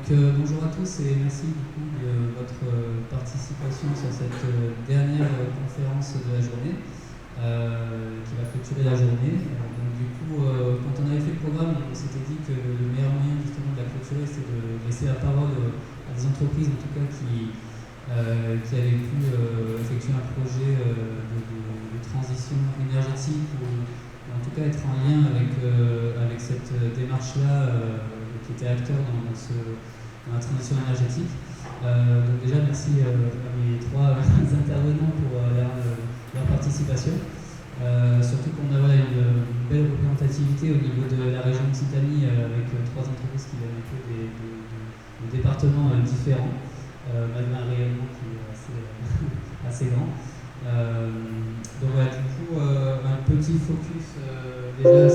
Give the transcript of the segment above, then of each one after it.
Bonjour à tous et merci du coup de votre participation sur cette dernière conférence de la journée qui va clôturer la journée. Quand on avait fait le programme, on s'était dit que le meilleur moyen justement de la clôturer, c'est de laisser la parole à des entreprises en tout cas qui avaient pu effectuer un projet de transition énergétique ou en tout cas être en lien avec cette démarche-là qui était acteur dans la transition énergétique. Donc déjà, merci à mes trois intervenants pour leur participation. Surtout qu'on a une belle représentativité au niveau de la région Occitanie avec trois entreprises qui viennent un peu de départements différents, malgré un rayonnement qui est assez grand. Donc voilà, du coup, un petit focus déjà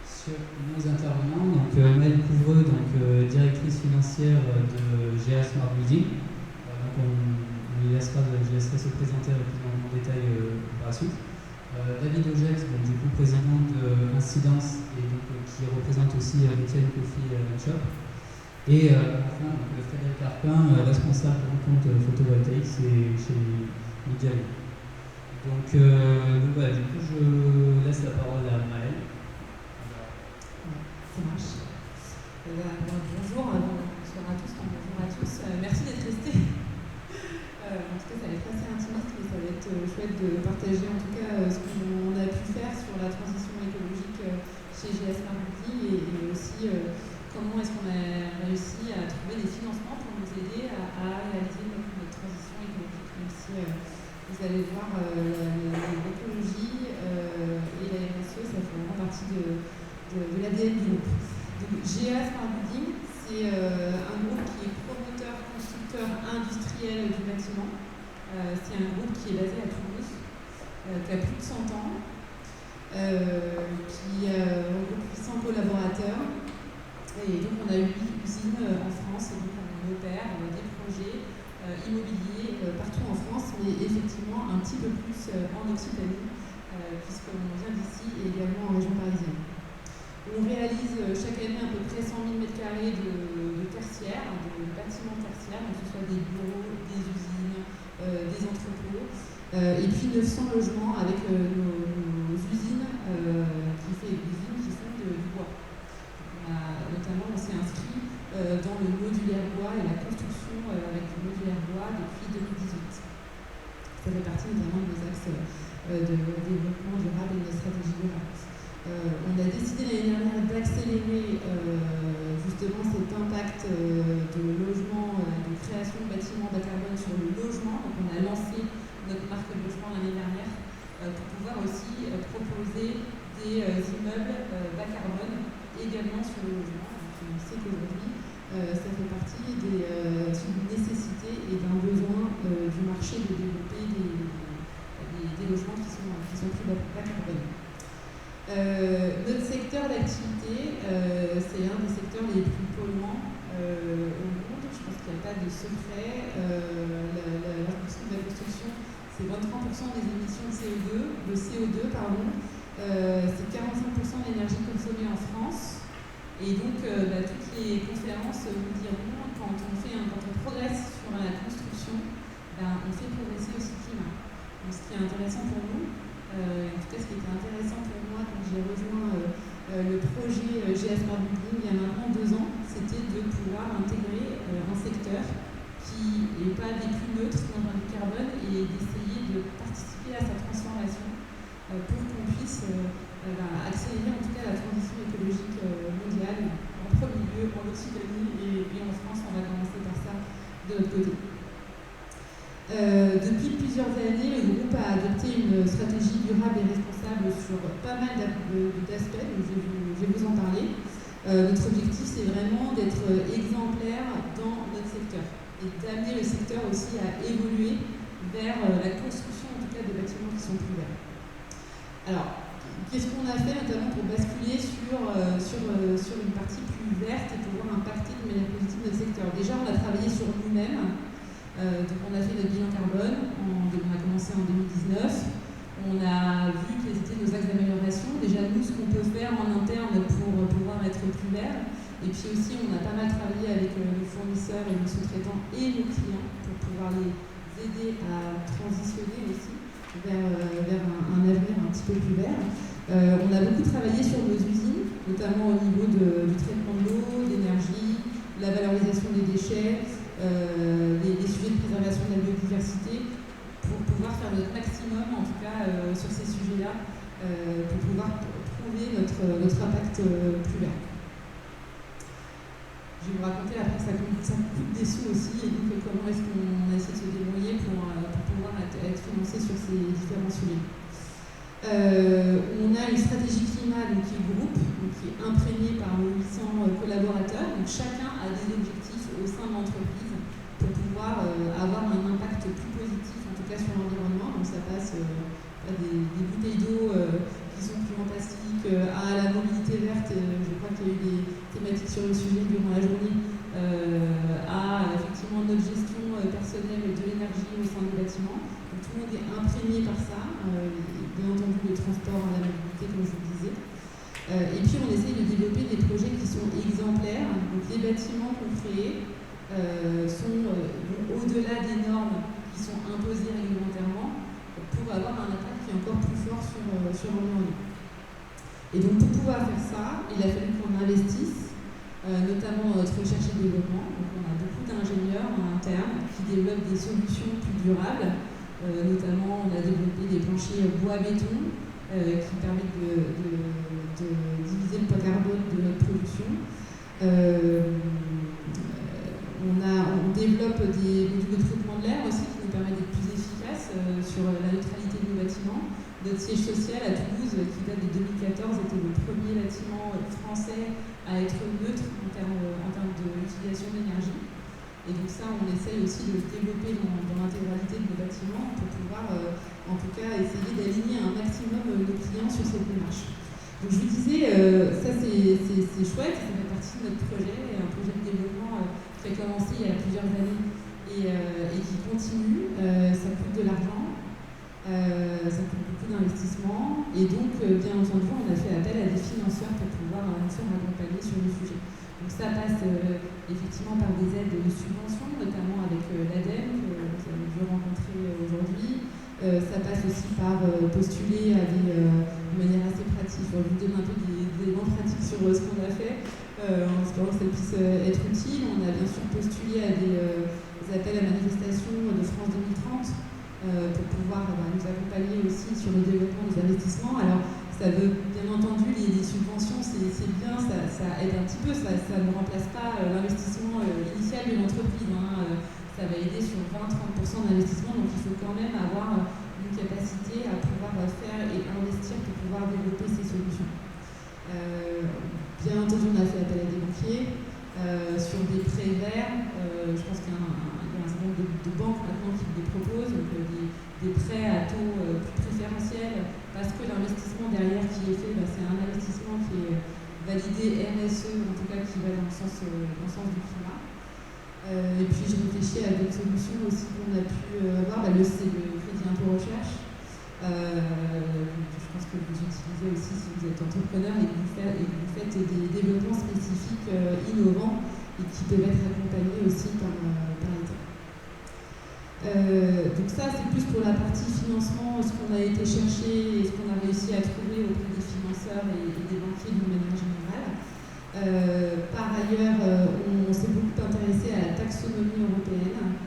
sur nos intervenants. Donc Maëlle Couvreux, directrice financière de GA Smart Building. Je laisserai se présenter un peu plus en détail par la suite. David Ogex, du coup président de Incidence et qui représente aussi Etienne Coffee Shop. Et enfin Frédéric Arpin, responsable de compte photovoltaïque chez Mediago. Donc voilà, du coup je laisse la parole à Maëlle. Ça marche. Bonjour, bonsoir à tous, bonjour à tous. Merci d'être restés. En tout cas, ça va être assez intimiste, mais ça va être chouette de partager en tout cas ce qu'on a pu faire sur la transition écologique chez GS Marketing et aussi comment est-ce qu'on a réussi à trouver des financements pour nous aider à réaliser notre transition écologique, même si vous allez voir l'écologie et la RSE, ça fait vraiment partie de l'ADN du groupe. Donc, GA Smart Building, c'est un groupe qui est promoteur, constructeur industriel du bâtiment. C'est un groupe qui est basé à Toulouse, qui a plus de 100 ans, qui regroupe 800 collaborateurs. Et donc on a 8 usines en France, et donc on opère des projets immobiliers partout en France, mais effectivement un petit peu plus en Occitanie, puisqu'on vient d'ici et également en région parisienne. On réalise chaque année à peu près 100 000 m² de tertiaires, de bâtiments tertiaires, donc que ce soit des bureaux, des usines, des entrepôts, et puis 900 logements avec nos usines qui font du bois. Notamment, on s'est inscrit dans le modulaire bois et la construction avec du modulaire bois depuis 2018. Ça fait partie notamment de nos axes de développement durable et de la stratégie durable. On a décidé l'année dernière d'accélérer justement cet impact de logement, de création de bâtiments bas carbone sur le logement. Donc on a lancé notre marque de logement l'année dernière pour pouvoir aussi proposer des immeubles bas carbone également sur le logement. Donc, on sait qu'aujourd'hui, ça fait partie d'une nécessité et d'un besoin du marché de développer des logements qui sont plus bas carbone. Notre secteur d'activité, c'est un des secteurs les plus polluants au monde. Je pense qu'il n'y a pas de secret. La construction, c'est 23% des émissions de CO2, c'est 45% de l'énergie consommée en France. Et donc, toutes les conférences vous diront, quand on progresse sur la construction, on fait progresser aussi le climat. Donc, ce qui est intéressant pour nous, en tout cas, ce qui était intéressant pour moi quand j'ai rejoint le projet GA Smart Building il y a maintenant 2 ans, c'était de pouvoir intégrer un secteur qui n'est pas des plus neutres dans le carbone et d'essayer de participer à sa transformation pour qu'on puisse accélérer en tout cas la transition écologique mondiale, en premier lieu en Occitanie et en France. On va commencer par ça de notre côté. Depuis plusieurs années, le groupe a adopté une stratégie durable et responsable sur pas mal d'aspects, donc je vais vous en parler. Notre objectif, c'est vraiment d'être exemplaire dans notre secteur et d'amener le secteur aussi à évoluer vers la construction en tout cas de bâtiments qui sont plus verts. Alors, qu'est-ce qu'on a fait notamment pour basculer sur une partie plus verte et pouvoir impacter de manière positive notre secteur? Déjà, on a travaillé sur nous-mêmes. Donc on a fait notre bilan carbone, on a commencé en 2019, on a vu quels étaient nos axes d'amélioration, déjà nous ce qu'on peut faire en interne pour pouvoir être plus vert, Et puis aussi, on a pas mal travaillé avec nos fournisseurs et nos sous-traitants et nos clients pour pouvoir les aider à transitionner aussi vers un avenir un petit peu plus vert. On a beaucoup travaillé sur nos usines, notamment au niveau du traitement de l'eau, de l'énergie, la valorisation des déchets, les sujets de préservation de la biodiversité, pour pouvoir faire notre maximum, en tout cas sur ces sujets-là, pour pouvoir prouver notre impact plus vert. Je vais vous raconter après que ça coûte des sous aussi, et donc comment est-ce qu'on a essayé de se débrouiller pour pouvoir être financé sur ces différents sujets. On a une stratégie climat donc, qui est groupe, donc, qui est imprégnée par nos 800 collaborateurs. Donc chacun a des objectifs au sein de l'entreprise pour pouvoir avoir un impact plus positif, en tout cas sur l'environnement. Donc ça passe des bouteilles d'eau qui sont plus en plastique, à la mobilité verte, je crois qu'il y a eu des thématiques sur le sujet durant la journée, à effectivement notre gestion personnelle de l'énergie au sein des bâtiments. Donc, tout le monde est imprégné par ça, bien entendu le transport, la mobilité comme je vous le disais. Et puis on essaye de développer des projets qui sont exemplaires. Donc les bâtiments qu'on crée sont au-delà des normes qui sont imposées réglementairement pour avoir un impact qui est encore plus fort sur l'environnement. Et donc pour pouvoir faire ça, il a fallu qu'on investisse, notamment dans notre recherche et développement. Donc on a beaucoup d'ingénieurs en interne qui développent des solutions plus durables. Notamment, on a développé des planchers bois-béton qui permettent de diviser le poids carbone de notre production. On développe des modules de traitement de l'air aussi qui nous permettent d'être plus efficaces sur la neutralité de nos bâtiments. Notre siège social à Toulouse, qui date de 2014, était le premier bâtiment français à être neutre en termes d'utilisation d'énergie. Et donc ça, on essaye aussi de le développer dans l'intégralité de nos bâtiments pour pouvoir, en tout cas, essayer d'aligner un maximum nos clients sur cette démarche. Donc je vous disais, ça c'est chouette, ça fait partie de notre projet, un projet de développement qui a commencé il y a plusieurs années et qui continue. Ça coûte de l'argent, ça coûte beaucoup d'investissement, et donc, bien entendu, on a fait appel à des financeurs pour pouvoir nous faire accompagner sur le sujet. Donc ça passe effectivement par des aides de subventions, notamment avec l'ADEME, que vous avez dû rencontrer aujourd'hui. Ça passe aussi par postuler à de manière assez pratique. Je vous donne un peu des éléments pratiques sur ce qu'on a fait, en espérant que ça puisse être utile. On a bien sûr postulé à des appels à manifestation de France 2030 pour pouvoir nous accompagner aussi sur le développement des investissements. Alors, ça veut bien entendu, les subventions, c'est bien, ça aide un petit peu, ça ne remplace pas l'investissement initial de l'entreprise. Ça va aider sur 20-30% d'investissement, donc il faut quand même avoir une capacité à pouvoir faire et investir pour pouvoir développer ces solutions. Bien entendu, on a fait appel à des banquiers sur des prêts verts. Je pense qu'il y a un certain nombre de banques maintenant qui les proposent, donc des prêts à taux plus préférentiels, parce que l'investissement derrière qui est fait, c'est un investissement qui est validé RSE, en tout cas qui va dans le sens du climat. Et puis j'ai réfléchi à d'autres solutions aussi qu'on a pu avoir. C'est le crédit impôt recherche. Je pense que vous utilisez aussi si vous êtes entrepreneur et que vous faites des développements spécifiques innovants et qui peuvent être accompagnés aussi par l'État. Donc ça, c'est plus pour la partie financement, ce qu'on a été chercher et ce qu'on a réussi à trouver auprès des financeurs et des banquiers d'une manière générale. Par ailleurs, on s'est beaucoup intéressé à la taxonomie européenne,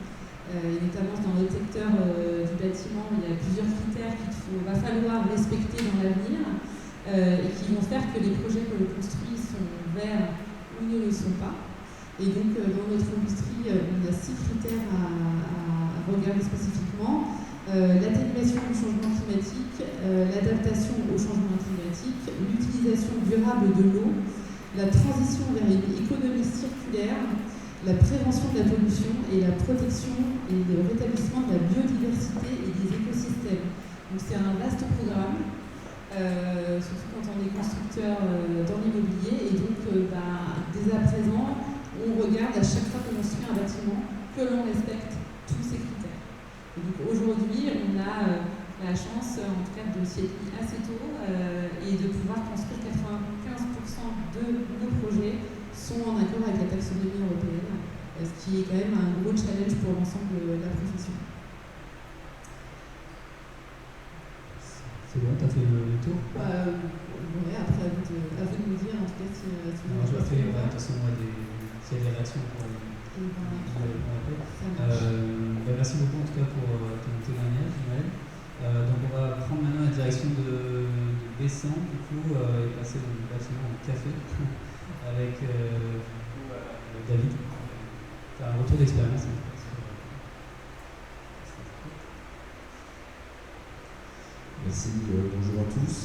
et notamment dans le secteur du bâtiment. Il y a plusieurs critères qu'il va falloir respecter dans l'avenir et qui vont faire que les projets que l'on construit sont verts ou ne le sont pas. Et donc, dans notre industrie, on a 6 critères à regarder spécifiquement. L'atténuation du changement climatique, l'adaptation au changement climatique, l'utilisation durable de l'eau, la transition vers une économie circulaire, la prévention de la pollution et la protection et le rétablissement de la biodiversité et des écosystèmes. Donc c'est un vaste programme, surtout quand on est constructeur dans l'immobilier, et donc dès à présent, on regarde à chaque fois qu'on construit un bâtiment que l'on respecte tous ces critères. Et donc aujourd'hui, on a la chance, en tout cas, de s'y être mis assez tôt et de pouvoir construire 95% de nos projets sont en accord avec la taxonomie européenne, ce qui est quand même un gros challenge pour l'ensemble de la profession. C'est bon, t'as fait le tour? Ouais, après à vous de me dire en tout cas si Alors, je fais, de toute façon, s'il y a des réactions pour merci beaucoup en tout cas pour ton témoignage, Noël. Donc on va prendre maintenant la direction de Bessan, du coup, et passer dans le bâtiment au café avec David. Enfin, un retour d'expérience. Merci, bonjour à tous.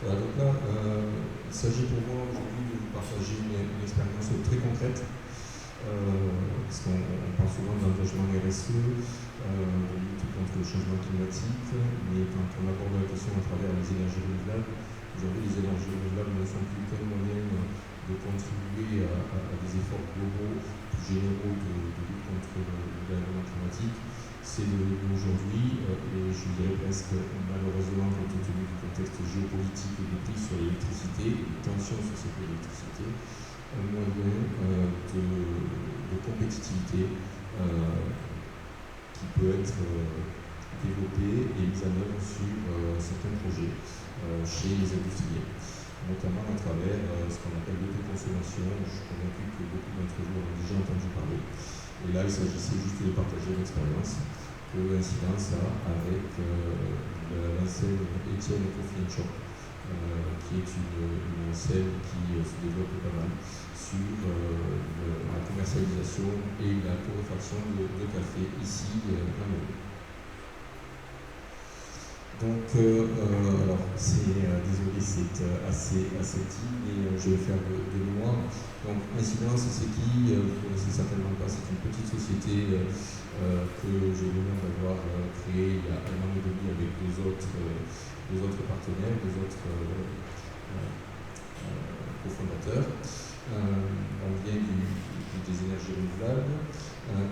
Voilà, donc là, il s'agit pour moi aujourd'hui de vous partager une expérience très concrète, parce qu'on parle souvent d'engagement RSE, de lutte contre le changement climatique, mais quand on aborde la question à travers les énergies renouvelables, aujourd'hui les énergies renouvelables ne sont plus qu'un moyen de contribuer à des efforts globaux plus généraux de lutte contre le dérèglement climatique. C'est devenu aujourd'hui, et je dirais presque malheureusement compte tenu du contexte géopolitique et des prix sur l'électricité, des tensions sur cette électricité, un moyen de compétitivité qui peut être développé et mis en œuvre sur certains projets chez les industriels, notamment à travers ce qu'on appelle l'autoconsommation. Je suis convaincu que beaucoup d'entre vous en ont déjà entendu parler. Et là, il s'agissait juste de partager l'expérience que l'incidence a avec l'enseigne Etienne Coffee & Shop, qui est une enseigne qui se développe pas mal sur la commercialisation et la torréfaction de café ici en Europe. Donc, alors, désolé, c'est assez petit, mais je vais faire de mémoire. Donc, Incidence, c'est qui? Vous ne connaissez certainement pas, c'est une petite société que j'ai l'honneur d'avoir créée il y a un an et demi avec deux autres partenaires, deux autres cofondateurs. On vient des énergies renouvelables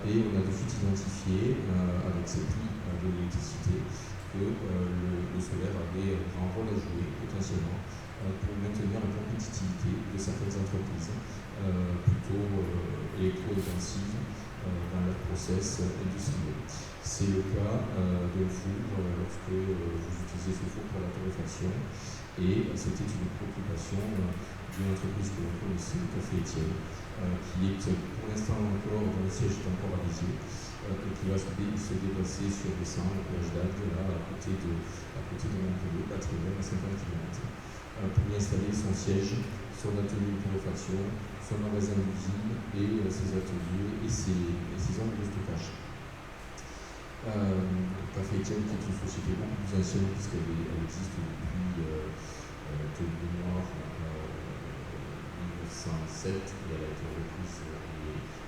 et on a de suite identifié, avec ces prix de l'électricité, que le solaire avait un grand rôle à jouer potentiellement pour maintenir la compétitivité de certaines entreprises plutôt électro-intensives dans leur process industriel. C'est le cas d'un four lorsque vous utilisez ce four pour la torréfaction, et c'était une préoccupation d'une entreprise que l'on connaissait, le Café Etienne, qui est pour l'instant encore, dont le siège est encore à Béziers, et qui va se déplacer sur Bessan, au plage d'Agde, là, à côté de Montpellier, pas très loin, à 50 km, pour y installer son siège, son atelier de torréfaction, son magasin d'usine et ses ateliers et ses zones de stockage. Café Etienne, qui est une société beaucoup plus ancienne, puisqu'elle existe depuis de mémoire 1907, et elle a été reprise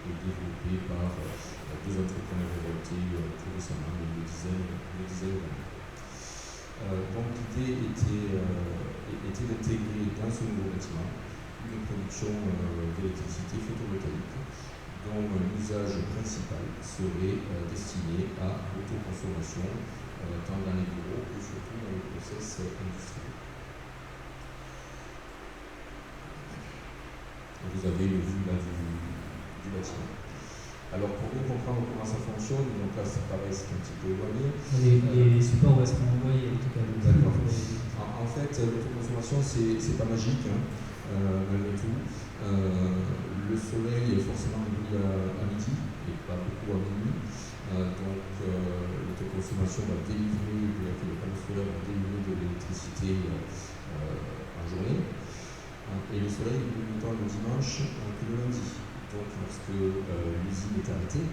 et développée par deux entrepreneurs révoltés tout récemment, une dizaine d'années. Donc l'idée était d'intégrer dans ce nouveau bâtiment une production d'électricité photovoltaïque dont l'usage principal serait destiné à l'autoconsommation tant dans les bureaux que surtout dans les process industriels. Vous avez le vu là du bâtiment. Alors pour bien comprendre comment ça fonctionne, donc là c'est pareil, c'est un petit peu éloigné. Les supports où est-ce qu'on envoie en tout cas. D'accord. En fait, l'autoconsommation c'est pas magique, malgré tout. Le soleil est forcément brille à midi et pas beaucoup à minuit. Donc l'autoconsommation va délivrer, le panneau solaire va délivrer de l'électricité en journée. Et le soleil est plus longtemps le dimanche que le lundi. Donc lorsque l'usine est arrêtée,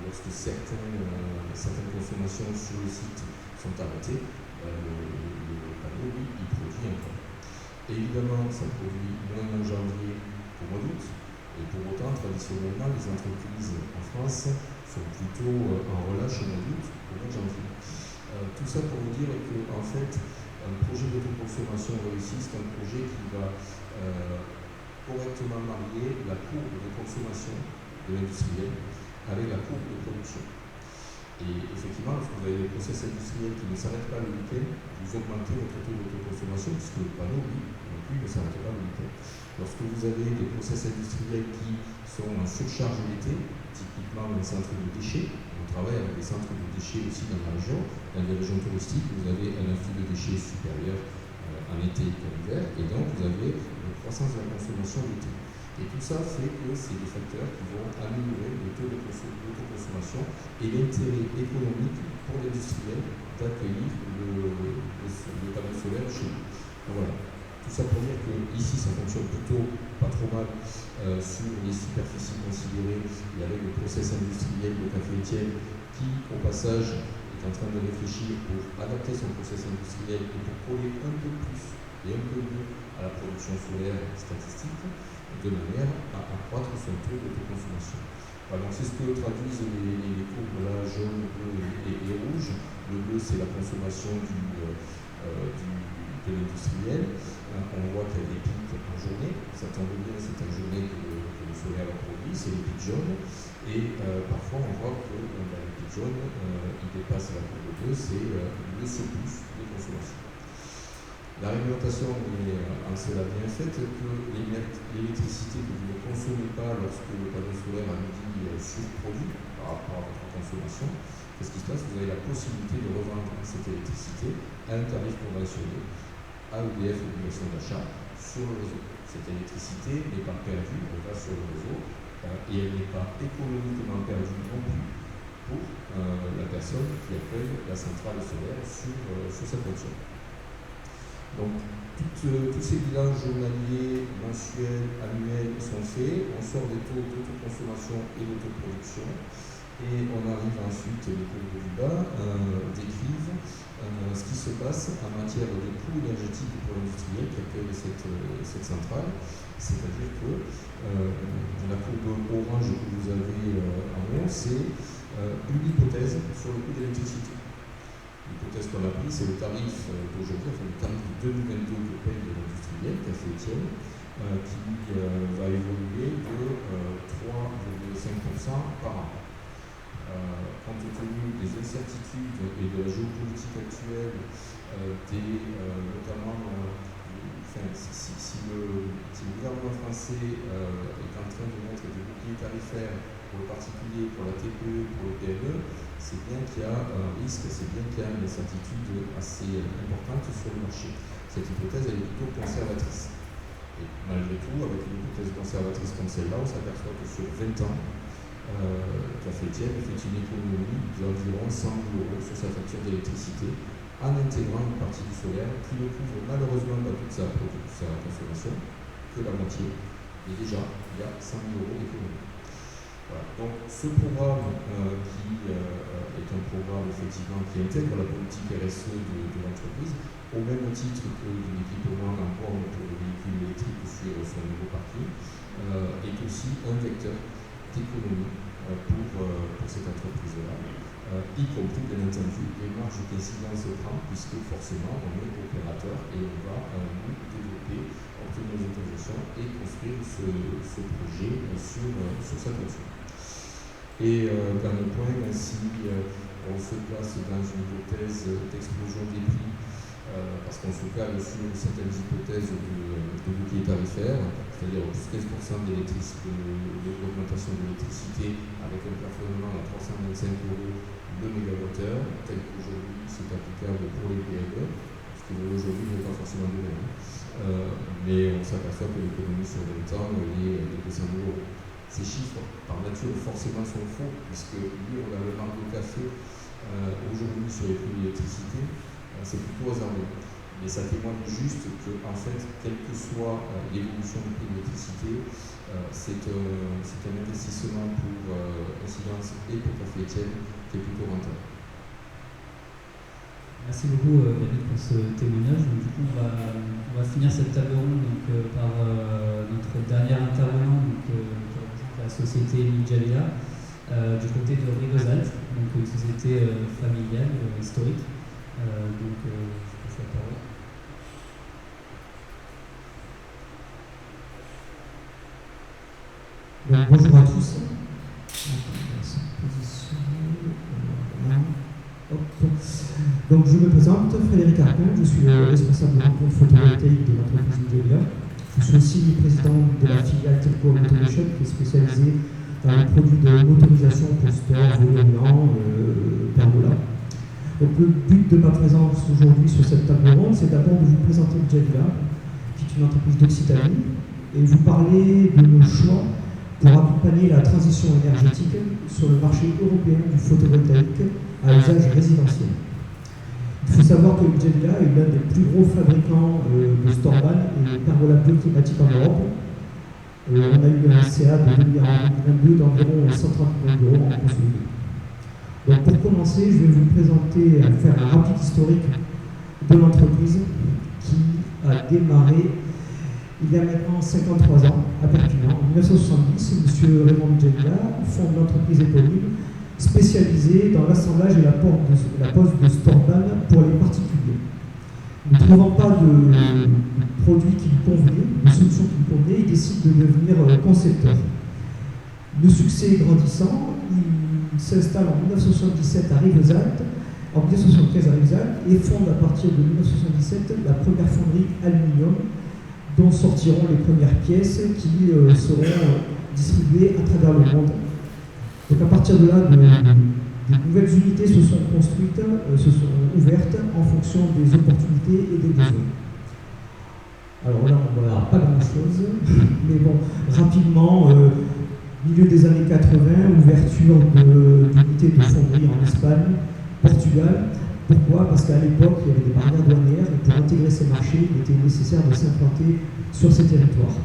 lorsque certaines consommations sur le site sont arrêtées, le panneau, lui, il produit encore. Évidemment, ça produit moins en janvier qu'au mois d'août, et pour autant, traditionnellement, les entreprises en France sont plutôt en relâche au mois d'août qu'au mois de janvier. Tout ça pour vous dire qu'en fait, un projet d'autoconsommation réussi, c'est un projet qui va correctement marier la courbe de consommation de l'industriel avec la courbe de production. Et effectivement, lorsque vous avez des process industriels qui ne s'arrêtent pas le week-end, vous augmentez votre taux d'autoconsommation, puisque le panneau, lui, non plus, ne s'arrête pas le week-end. Lorsque vous avez des process industriels qui sont en surcharge l'été, typiquement un centre de déchets, on travaille avec des centres de déchets aussi dans la région, dans les régions touristiques, vous avez un afflux de déchets supérieur en été qu'en hiver, et donc vous avez une croissance de la consommation d'été. Et tout ça fait que c'est des facteurs qui vont améliorer le taux d'autoconsommation et l'intérêt économique pour l'industriel d'accueillir le panneau solaire chez nous. Donc voilà. Tout ça pour dire qu'ici, ça fonctionne plutôt pas trop mal sur les superficies considérées et avec le process industriel de Café Étienne qui, au passage, est en train de réfléchir pour adapter son process industriel et pour coller un peu plus et un peu mieux à la production solaire statistique, de manière à accroître son taux d'autoconsommation. Voilà, c'est ce que traduisent les courbes là, jaune, bleu et rouge. Le bleu, c'est la consommation de l'industriel. On voit qu'il y a des pics en journée. Ça tombe bien, c'est en journée que le solaire a produit, c'est les pics jaunes. Et parfois, on voit que les pics jaunes, ils dépassent la courbe bleue, c'est le surplus de consommation. La réglementation est en cela bien faite que l'électricité que vous ne consommez pas lorsque le panneau solaire a midi surproduit par rapport à votre consommation, qu'est-ce qui se passe? Vous avez la possibilité de revendre cette électricité à un tarif conventionné, à EDF, obligation d'achat, sur le réseau. Cette électricité n'est pas perdue, elle va sur le réseau et elle n'est pas économiquement perdue non plus pour la personne qui accueille la centrale solaire sur sa toiture. Donc, tous ces bilans journaliers, mensuels, annuels sont faits. On sort des taux d'autoconsommation et d'autoproduction. Et on arrive ensuite, les courbes du bas décrivent ce qui se passe en matière de coûts énergétiques pour l'industriel qui accueille cette centrale. C'est-à-dire que la courbe orange que vous avez en haut, c'est une hypothèse sur le coût de l'électricité. L'hypothèse qu'on a prise, c'est le tarif d'aujourd'hui, enfin le tarif de 2022 que paye l'industriel, Café Étienne, qui va évoluer de 3,5% par an. Compte tenu des incertitudes et de la géopolitique actuelle, notamment si le gouvernement français est en train de mettre des boucliers tarifaires pour le particulier, pour la TPE, pour le PME, c'est bien qu'il y a un risque, c'est bien qu'il y a une incertitude assez importante sur le marché. Cette hypothèse, elle est plutôt conservatrice. Et malgré tout, avec une hypothèse conservatrice comme celle-là, on s'aperçoit que sur 20 ans, Café Étienne fait une économie d'environ 100 000 € sur sa facture d'électricité en intégrant une partie du solaire qui ne couvre malheureusement pas toute sa consommation, que la moitié. Et déjà, il y a 100 000 € d'économie. Voilà. Donc ce programme qui est un programme effectivement qui intègre la politique RSE de l'entreprise, au même titre que l'équipement en borne pour les véhicules électriques sur son nouveau parking, est aussi un vecteur d'économie pour cette entreprise-là, y compris bien entendu les marges d'incidence prend, puisque forcément on est opérateur et on va nous développer, obtenir des autorisations et construire ce projet sur sa toiture. Et dans le point, si on se place dans une hypothèse d'explosion des prix, parce qu'on se cale sur certaines hypothèses de bouclier tarifaire, c'est-à-dire plus 15% d'augmentation de l'électricité avec un plafonnement à 325 € le mégawattheure, tel qu'aujourd'hui c'est applicable pour les PME, ce qui aujourd'hui n'est pas forcément de même. Mais on s'aperçoit que l'économie sur 20 ans est de 200 000 €. Ces chiffres, par nature, forcément sont faux, puisque lire le marque de café aujourd'hui sur les prix de l'électricité, c'est plutôt hasardeux. Mais ça témoigne juste que, en fait, quelle que soit l'évolution du prix de l'électricité, c'est un investissement pour Incidence et pour Café Étienne qui est plutôt rentable. Merci beaucoup David pour ce témoignage. Donc, du coup, on va finir cette table ronde par notre dernier intervenant qui représente la société Midjalia du côté de Rigozalt, donc une société familiale historique. Je passe la parole. Donc, bonjour à tous. On va se positionner. Donc je me présente, Frédéric Arpin, je suis le responsable de rencontre photovoltaïque de l'entreprise Ingenia. Je suis aussi président de la filiale Telco Automation qui est spécialisée dans les produits de motorisation pour sport, vélo roulant, pergola. Donc le but de ma présence aujourd'hui sur cette table ronde, c'est d'abord de vous présenter Ingenia, qui est une entreprise d'Occitanie, et vous parler de nos choix pour accompagner la transition énergétique sur le marché européen du photovoltaïque à usage résidentiel. Il faut savoir que Ingenia est l'un des plus gros fabricants de Storban et de pergola bioclimatiques en Europe. On a eu un CA de 2022 d'environ 130 millions d'euros en consolidé. Donc pour commencer, je vais vous présenter, faire un rapide historique de l'entreprise qui a démarré il y a maintenant 53 ans à Perpignan. En 1970, M. Raymond Ingenia fonde l'entreprise éponyme spécialisée dans l'assemblage et la pose de Storban pour les particuliers. Ne trouvant pas de produit qui lui convenait, de solution qui lui convenait, il décide de devenir concepteur. Le succès grandissant, il s'installe en 1977 à Rivesaltes, en 1973 à Rivesaltes, et fonde à partir de 1977 la première fonderie aluminium, dont sortiront les premières pièces qui seront distribuées à travers le monde. Donc à partir de là, des nouvelles unités se sont construites, se sont ouvertes en fonction des opportunités et des besoins. Alors là, on ne voit pas grand-chose, mais bon, rapidement, milieu des années 80, ouverture d'unités de fonderie en Espagne, Portugal. Pourquoi? Parce qu'à l'époque, il y avait des barrières douanières et pour intégrer ces marchés, il était nécessaire de s'implanter sur ces territoires.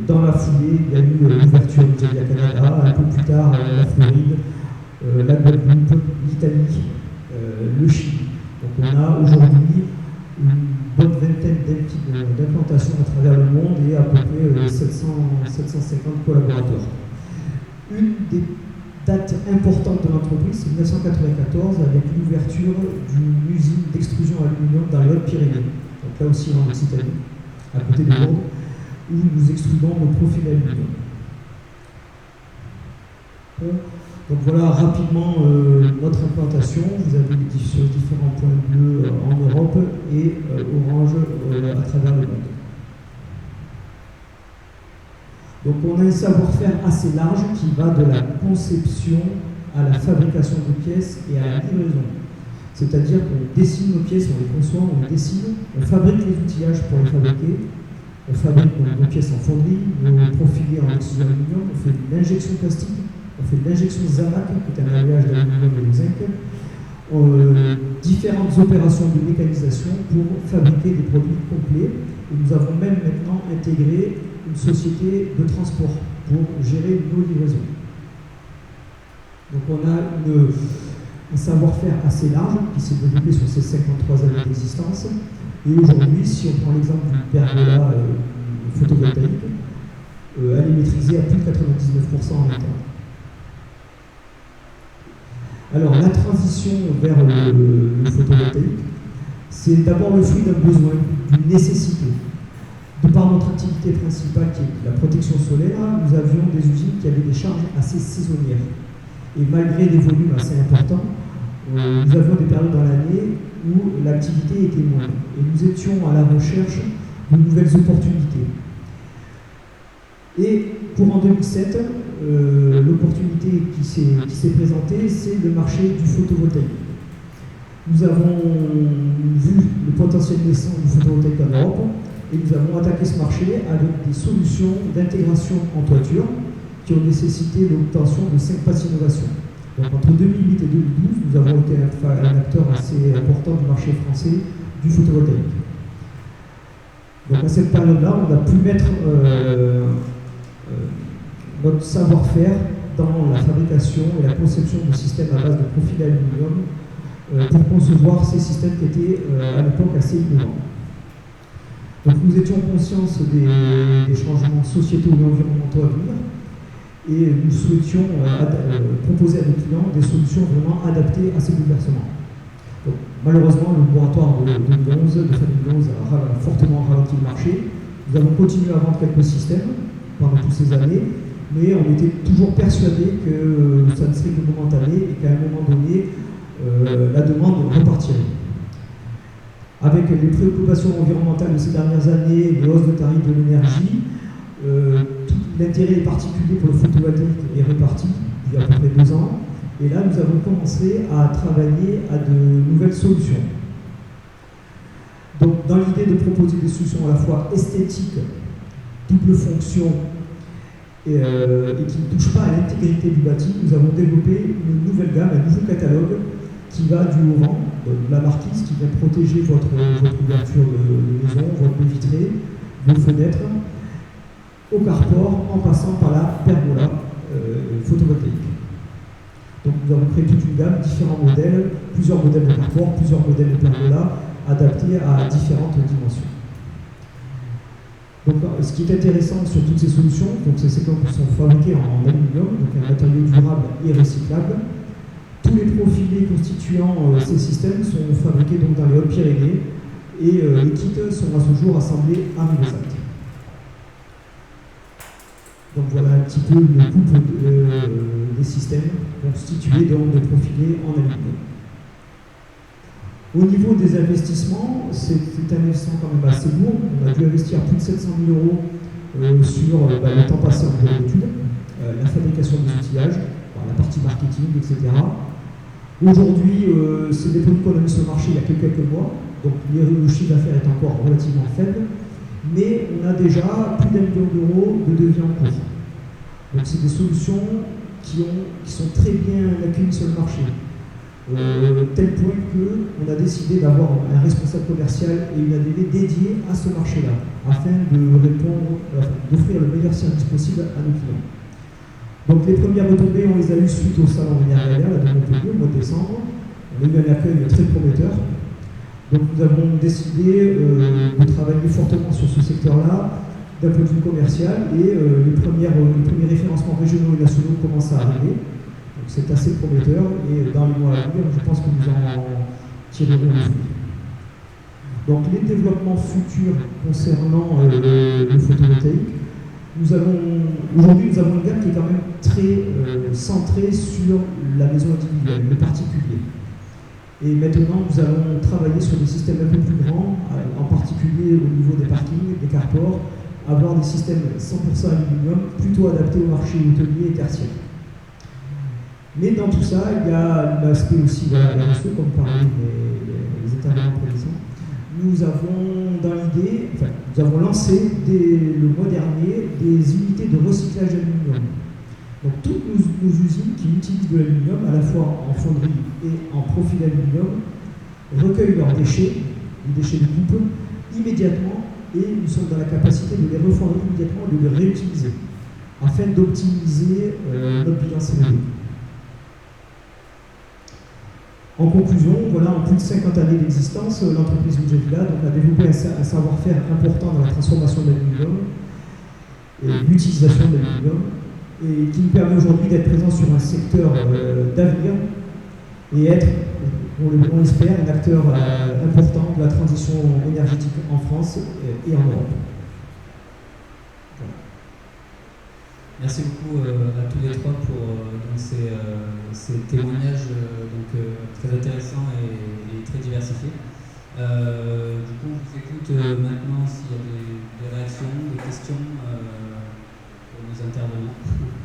Dans la foulée, il y a eu l'ouverture du Canada, un peu plus tard la Floride, la Guadeloupe, l'Italie, le Chili. Donc on a aujourd'hui une bonne vingtaine d'implantations à travers le monde et à peu près 750 collaborateurs. Une des dates importantes de l'entreprise, c'est 1994 avec l'ouverture d'une usine d'extrusion aluminium dans les Hautes-Pyrénées. Donc là aussi en Occitanie, à côté de Lourdes, où nous extrudons nos profils aluminium. Donc voilà rapidement notre implantation. Vous avez sur différents points bleus en Europe et orange à travers le monde. Donc on a un savoir-faire assez large qui va de la conception à la fabrication de pièces et à la livraison. C'est-à-dire qu'on dessine nos pièces, on les conçoit, on les dessine, on fabrique les outillages pour les fabriquer, on fabrique nos pièces en fonderie, nos profilés en extrusion aluminium, on fait de l'injection plastique, on fait de l'injection Zamac, qui est un alliage d'aluminium et de zinc, différentes opérations de mécanisation pour fabriquer des produits complets. Et nous avons même maintenant intégré une société de transport pour gérer nos livraisons. Donc on a un savoir-faire assez large qui s'est développé sur ces 53 années d'existence. Et aujourd'hui, si on prend l'exemple du pergola photovoltaïque, elle est maîtrisée à plus de 99% en interne. Alors la transition vers le photovoltaïque, c'est d'abord le fruit d'un besoin, d'une nécessité. De par notre activité principale qui est la protection solaire, nous avions des usines qui avaient des charges assez saisonnières. Et malgré des volumes assez importants, nous avions des périodes dans l'année où l'activité était moindre. Et nous étions à la recherche de nouvelles opportunités. Et pour en 2007, l'opportunité qui s'est présentée, c'est le marché du photovoltaïque. Nous avons vu le potentiel naissant du photovoltaïque en Europe et nous avons attaqué ce marché avec des solutions d'intégration en toiture qui ont nécessité l'obtention de 5 passes innovation. Donc entre 2008 et 2012, nous avons été un acteur assez important du marché français du photovoltaïque. Donc à cette période-là, on a pu mettre notre savoir-faire dans la fabrication et la conception de systèmes à base de profil aluminium pour concevoir ces systèmes qui étaient à l'époque assez innovants. Donc nous étions conscients des changements sociétaux et environnementaux à venir et nous souhaitions proposer à nos clients des solutions vraiment adaptées à ces bouleversements. Donc, malheureusement, le moratoire de 2011 a fortement ralenti le marché. Nous avons continué à vendre quelques systèmes pendant toutes ces années, mais on était toujours persuadés que ça ne serait que momentané et qu'à un moment donné, la demande repartirait. Avec les préoccupations environnementales de ces dernières années, les hausses de tarifs de l'énergie, l'intérêt des particuliers pour le photovoltaïque est réparti il y a à peu près 2 ans. Et là, nous avons commencé à travailler à de nouvelles solutions. Donc, dans l'idée de proposer des solutions à la fois esthétiques, double fonction, et qui ne touchent pas à l'intégrité du bâti, nous avons développé une nouvelle gamme, un nouveau catalogue qui va du haut vent, de la marquise qui vient protéger votre ouverture de maison, votre baie vitrée, vos fenêtres, au carport, en passant par la pergola photovoltaïque. Donc nous avons créé toute une gamme, différents modèles, plusieurs modèles de carport, plusieurs modèles de pergola, adaptés à différentes dimensions. Donc, ce qui est intéressant sur toutes ces solutions, c'est qu'elles sont fabriquées en aluminium, donc un matériau durable et recyclable. Tous les profilés constituant ces systèmes sont fabriqués donc, dans les Hautes-Pyrénées et les kits sont à ce jour assemblés à Rivesaltes. Donc voilà un petit peu une coupe des systèmes constitués donc, de profilés en aluminium. Au niveau des investissements, c'est un investissement quand même assez lourd. On a dû investir plus de 700 000 € sur le temps passé en études, la fabrication des outillages, la partie marketing, etc. Aujourd'hui, c'est des produits qu'on a mis sur le marché il y a quelques mois, donc le chiffre d'affaires est encore relativement faible, mais on a déjà plus d'1 million d'euros de devis en cours. Donc c'est des solutions qui sont très bien accueillies sur le marché. Tel point qu'on a décidé d'avoir un responsable commercial et une ADV dédiée à ce marché-là, afin d'offrir le meilleur service possible à nos clients. Donc les premières retombées, on les a eues suite au salon Vénère de Montpellier au mois de décembre. On a eu un accueil très prometteur. Donc nous avons décidé de travailler fortement sur ce secteur-là, d'un point de vue commercial, et les premiers référencements régionaux et nationaux commencent à arriver. C'est assez prometteur et dans les mois à venir, je pense que nous en tirerons le fruit. Donc les développements futurs concernant le photovoltaïque, aujourd'hui nous avons une gamme qui est quand même très centrée sur la maison individuelle, le particulier. Et maintenant nous allons travailler sur des systèmes un peu plus grands, en particulier au niveau des parkings, des carports, avoir des systèmes 100% aluminium, plutôt adaptés au marché hôtelier et tertiaire. Mais dans tout ça, il y a l'aspect aussi RSE, comme parlaient les intervenants précédents. Nous avons dans l'idée, nous avons lancé le mois dernier des unités de recyclage d'aluminium. Donc toutes nos usines qui utilisent de l'aluminium, à la fois en fonderie et en profil aluminium, recueillent leurs déchets, les déchets de coupe, immédiatement, et nous sommes dans la capacité de les refondre immédiatement et de les réutiliser, afin d'optimiser notre bilan CO2. En conclusion, voilà, en plus de 50 années d'existence, l'entreprise Lugevilla a développé un savoir-faire important dans la transformation de l'aluminium et l'utilisation de l'aluminium, et qui nous permet aujourd'hui d'être présent sur un secteur d'avenir et être, on l'espère, un acteur important de la transition énergétique en France et en Europe. Voilà. Merci beaucoup à tous les trois pour ces témoignages très intéressants et très diversifiés. Du coup, on vous écoute maintenant s'il y a des réactions, des questions pour nos intervenants.